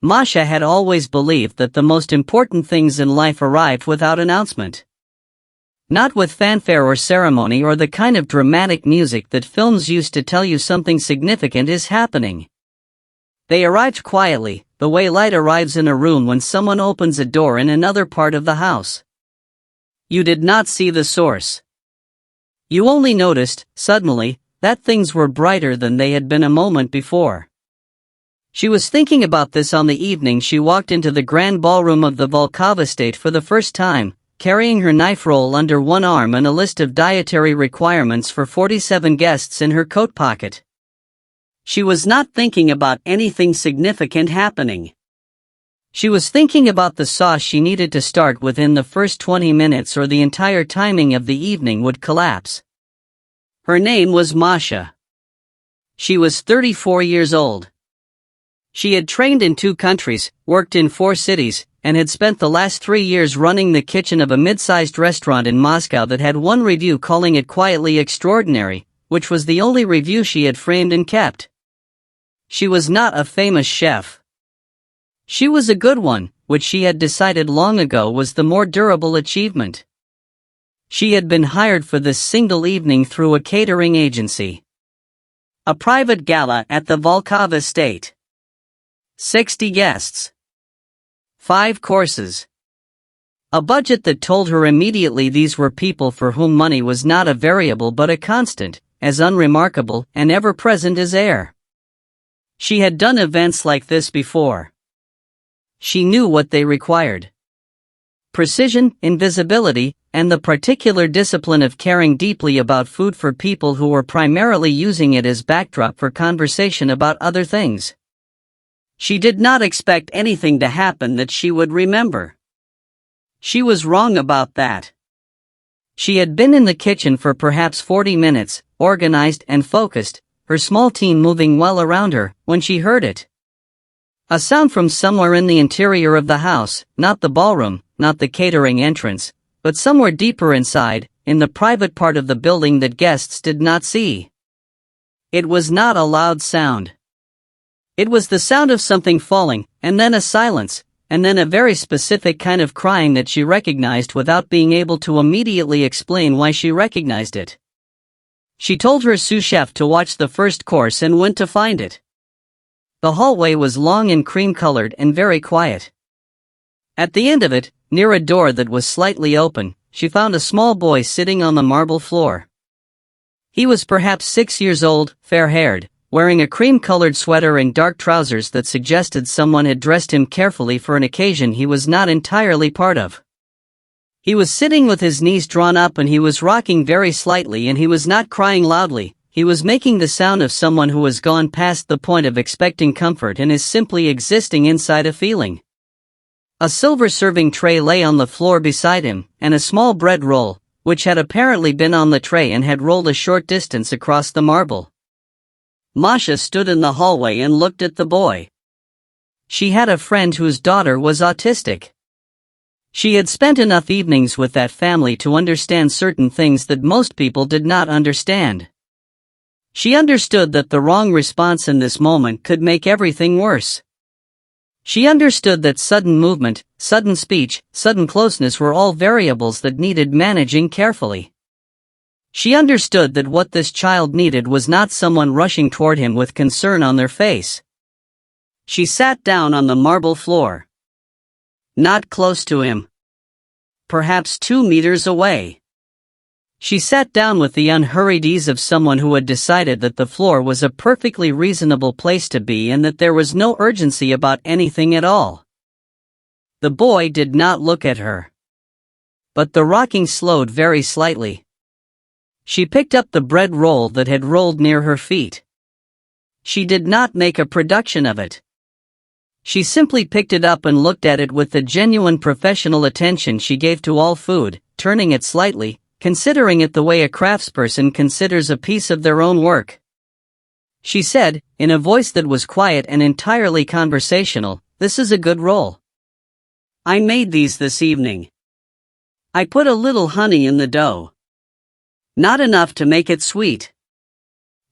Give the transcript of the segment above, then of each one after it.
Masha had always believed that the most important things in life arrived without announcement. Not with fanfare or ceremony or the kind of dramatic music that films used to tell you something significant is happening. They arrived quietly, the way light arrives in a room when someone opens a door in another part of the house. You did not see the source. You only noticed, suddenly, that things were brighter than they had been a moment before. She was thinking about this on the evening she walked into the grand ballroom of the Volkov estate for the first time, carrying her knife roll under one arm and a list of dietary requirements for 47 guests in her coat pocket. She was not thinking about anything significant happening. She was thinking about the sauce she needed to start within the first 20 minutes or the entire timing of the evening would collapse. Her name was Masha. She was 34 years old. She had trained in 2 countries, worked in 4 cities, and had spent the last 3 years running the kitchen of a mid-sized restaurant in Moscow that had one review calling it quietly extraordinary, which was the only review she had framed and kept. She was not a famous chef. She was a good one, which she had decided long ago was the more durable achievement. She had been hired for this single evening through a catering agency. A private gala at the Volkov estate. 60 guests. 5 courses. A budget that told her immediately these were people for whom money was not a variable but a constant, as unremarkable and ever-present as air. She had done events like this before. She knew what they required. Precision, invisibility, and the particular discipline of caring deeply about food for people who were primarily using it as backdrop for conversation about other things. She did not expect anything to happen that she would remember. She was wrong about that. She had been in the kitchen for perhaps 40 minutes, organized and focused, her small team moving well around her, when she heard it. A sound from somewhere in the interior of the house, not the ballroom, not the catering entrance, but somewhere deeper inside, in the private part of the building that guests did not see. It was not a loud sound. It was the sound of something falling, and then a silence, and then a very specific kind of crying that she recognized without being able to immediately explain why she recognized it. She told her sous chef to watch the first course and went to find it. The hallway was long and cream-colored and very quiet. At the end of it, near a door that was slightly open, she found a small boy sitting on the marble floor. He was perhaps 6 years old, fair-haired, wearing a cream-colored sweater and dark trousers that suggested someone had dressed him carefully for an occasion he was not entirely part of. He was sitting with his knees drawn up and he was rocking very slightly and he was not crying loudly, he was making the sound of someone who has gone past the point of expecting comfort and is simply existing inside a feeling. A silver serving tray lay on the floor beside him, and a small bread roll, which had apparently been on the tray and had rolled a short distance across the marble. Masha stood in the hallway and looked at the boy. She had a friend whose daughter was autistic. She had spent enough evenings with that family to understand certain things that most people did not understand. She understood that the wrong response in this moment could make everything worse. She understood that sudden movement, sudden speech, sudden closeness were all variables that needed managing carefully. She understood that what this child needed was not someone rushing toward him with concern on their face. She sat down on the marble floor. Not close to him. Perhaps 2 meters away. She sat down with the unhurried ease of someone who had decided that the floor was a perfectly reasonable place to be and that there was no urgency about anything at all. The boy did not look at her. But the rocking slowed very slightly. She picked up the bread roll that had rolled near her feet. She did not make a production of it. She simply picked it up and looked at it with the genuine professional attention she gave to all food, turning it slightly, considering it the way a craftsperson considers a piece of their own work. She said, in a voice that was quiet and entirely conversational, "This is a good roll. I made these this evening. I put a little honey in the dough. Not enough to make it sweet.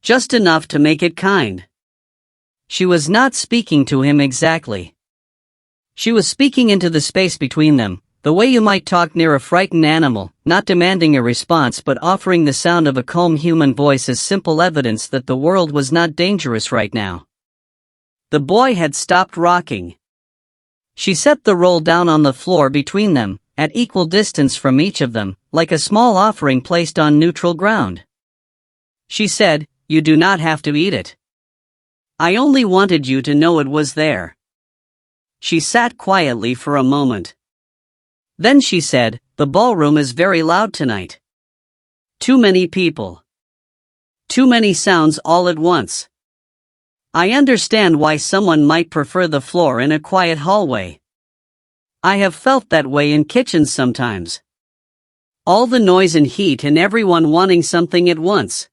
Just enough to make it kind." She was not speaking to him exactly. She was speaking into the space between them, the way you might talk near a frightened animal, not demanding a response but offering the sound of a calm human voice as simple evidence that the world was not dangerous right now. The boy had stopped rocking. She set the roll down on the floor between them, at equal distance from each of them, like a small offering placed on neutral ground. She said, "You do not have to eat it. I only wanted you to know it was there." She sat quietly for a moment. Then she said, "The ballroom is very loud tonight. Too many people. Too many sounds all at once. I understand why someone might prefer the floor in a quiet hallway. I have felt that way in kitchens sometimes. All the noise and heat and everyone wanting something at once.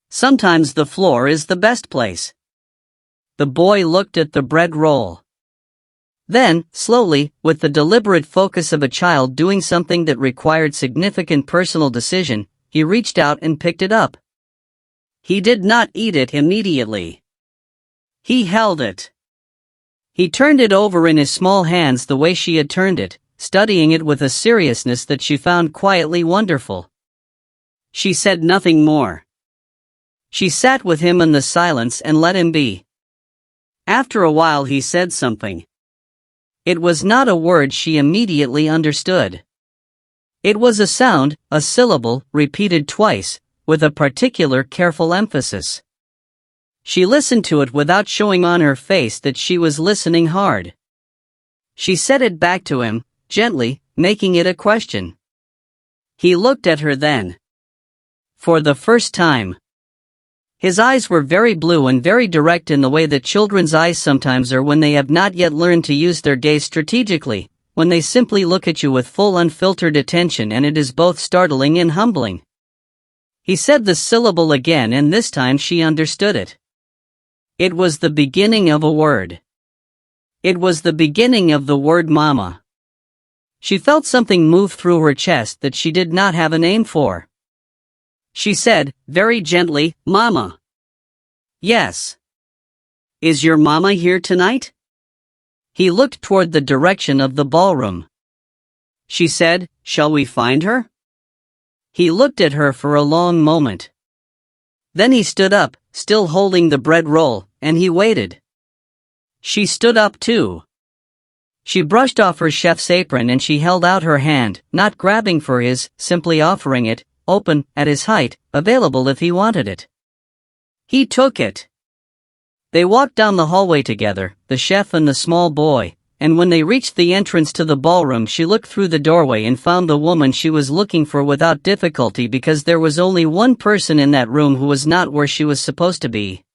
Sometimes the floor is the best place." The boy looked at the bread roll. Then, slowly, with the deliberate focus of a child doing something that required significant personal decision, he reached out and picked it up. He did not eat it immediately. He held it. He turned it over in his small hands the way she had turned it, studying it with a seriousness that she found quietly wonderful. She said nothing more. She sat with him in the silence and let him be. After a while he said something. It was not a word she immediately understood. It was a sound, a syllable, repeated twice, with a particular careful emphasis. She listened to it without showing on her face that she was listening hard. She said it back to him, gently, making it a question. He looked at her then. For the first time. His eyes were very blue and very direct in the way that children's eyes sometimes are when they have not yet learned to use their gaze strategically, when they simply look at you with full unfiltered attention, and it is both startling and humbling. He said the syllable again, and this time she understood it. It was the beginning of a word. It was the beginning of the word mama. She felt something move through her chest that she did not have a name for. She said, very gently, "Mama." "Yes." "Is your mama here tonight?" He looked toward the direction of the ballroom. She said, "Shall we find her?" He looked at her for a long moment. Then he stood up, still holding the bread roll, and he waited. She stood up too. She brushed off her chef's apron and she held out her hand, not grabbing for his, simply offering it, open, at his height, available if he wanted it. He took it. They walked down the hallway together, the chef and the small boy, and when they reached the entrance to the ballroom she looked through the doorway and found the woman she was looking for without difficulty, because there was only one person in that room who was not where she was supposed to be.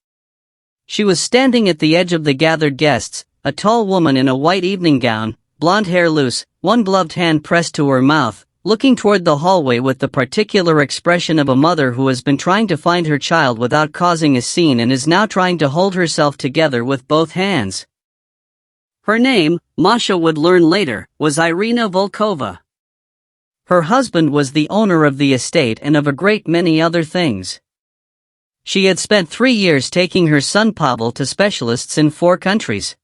She was standing at the edge of the gathered guests, a tall woman in a white evening gown, blonde hair loose, one gloved hand pressed to her mouth, looking toward the hallway with the particular expression of a mother who has been trying to find her child without causing a scene and is now trying to hold herself together with both hands. Her name, Masha would learn later, was Irina Volkova. Her husband was the owner of the estate and of a great many other things. She had spent 3 years taking her son Pavel to specialists in 4 countries.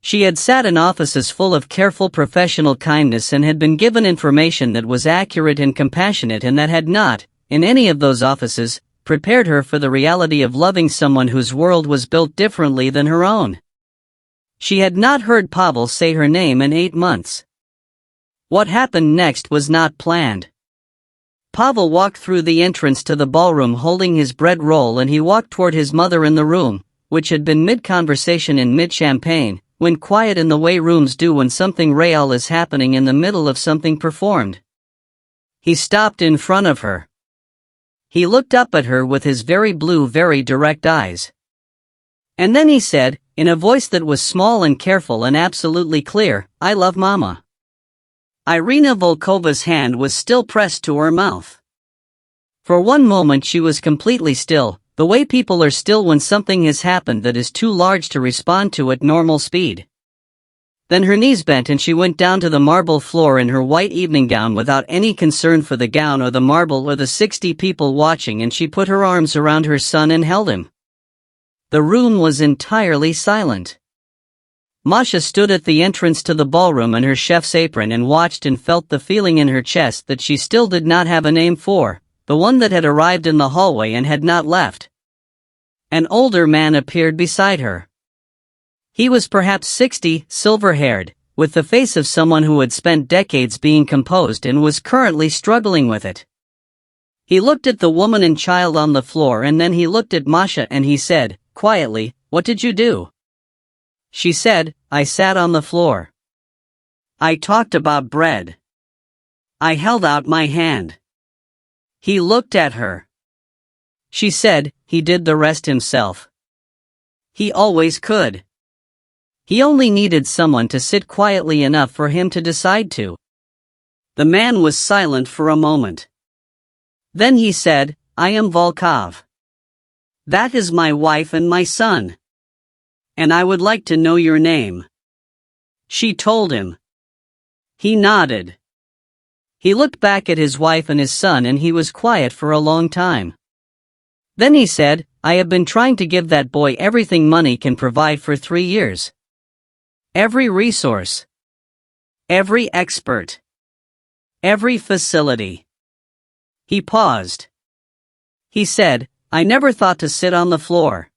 She had sat in offices full of careful professional kindness and had been given information that was accurate and compassionate, and that had not, in any of those offices, prepared her for the reality of loving someone whose world was built differently than her own. She had not heard Pavel say her name in 8 months. What happened next was not planned. Pavel walked through the entrance to the ballroom holding his bread roll, and he walked toward his mother in the room, which had been mid-conversation and mid-champagne, went quiet in the way rooms do when something real is happening in the middle of something performed. He stopped in front of her. He looked up at her with his very blue, very direct eyes. And then he said, in a voice that was small and careful and absolutely clear, "I love Mama." Irina Volkova's hand was still pressed to her mouth. For one moment she was completely still, the way people are still when something has happened that is too large to respond to at normal speed. Then her knees bent and she went down to the marble floor in her white evening gown without any concern for the gown or the marble or the 60 people watching, and she put her arms around her son and held him. The room was entirely silent. Masha stood at the entrance to the ballroom in her chef's apron and watched and felt the feeling in her chest that she still did not have a name for, the one that had arrived in the hallway and had not left. An older man appeared beside her. He was perhaps 60, silver-haired, with the face of someone who had spent decades being composed and was currently struggling with it. He looked at the woman and child on the floor and then he looked at Masha and he said, quietly, "What did you do?" She said, "I sat on the floor. I talked about bread. I held out my hand." He looked at her. She said, "He did the rest himself. He always could. He only needed someone to sit quietly enough for him to decide to." The man was silent for a moment. Then he said, "I am Volkov. That is my wife and my son. And I would like to know your name." She told him. He nodded. He looked back at his wife and his son and he was quiet for a long time. Then he said, "I have been trying to give that boy everything money can provide for 3 years. Every resource. Every expert. Every facility." He paused. He said, "I never thought to sit on the floor."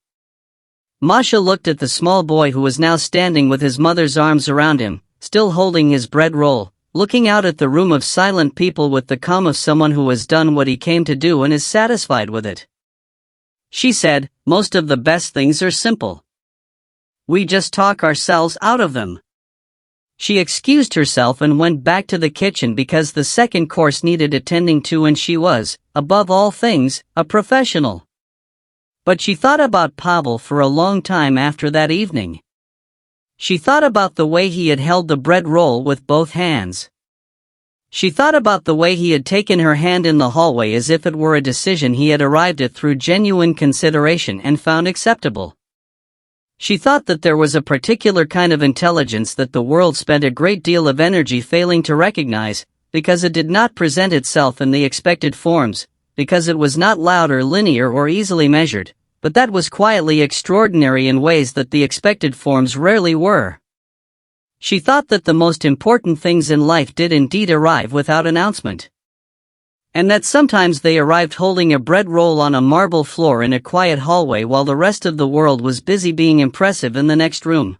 Masha looked at the small boy who was now standing with his mother's arms around him, still holding his bread roll, looking out at the room of silent people with the calm of someone who has done what he came to do and is satisfied with it. She said, "Most of the best things are simple. We just talk ourselves out of them." She excused herself and went back to the kitchen because the second course needed attending to and she was, above all things, a professional. But she thought about Pavel for a long time after that evening. She thought about the way he had held the bread roll with both hands. She thought about the way he had taken her hand in the hallway as if it were a decision he had arrived at through genuine consideration and found acceptable. She thought that there was a particular kind of intelligence that the world spent a great deal of energy failing to recognize, because it did not present itself in the expected forms, because it was not loud or linear or easily measured, but that was quietly extraordinary in ways that the expected forms rarely were. She thought that the most important things in life did indeed arrive without announcement. And that sometimes they arrived holding a bread roll on a marble floor in a quiet hallway while the rest of the world was busy being impressive in the next room.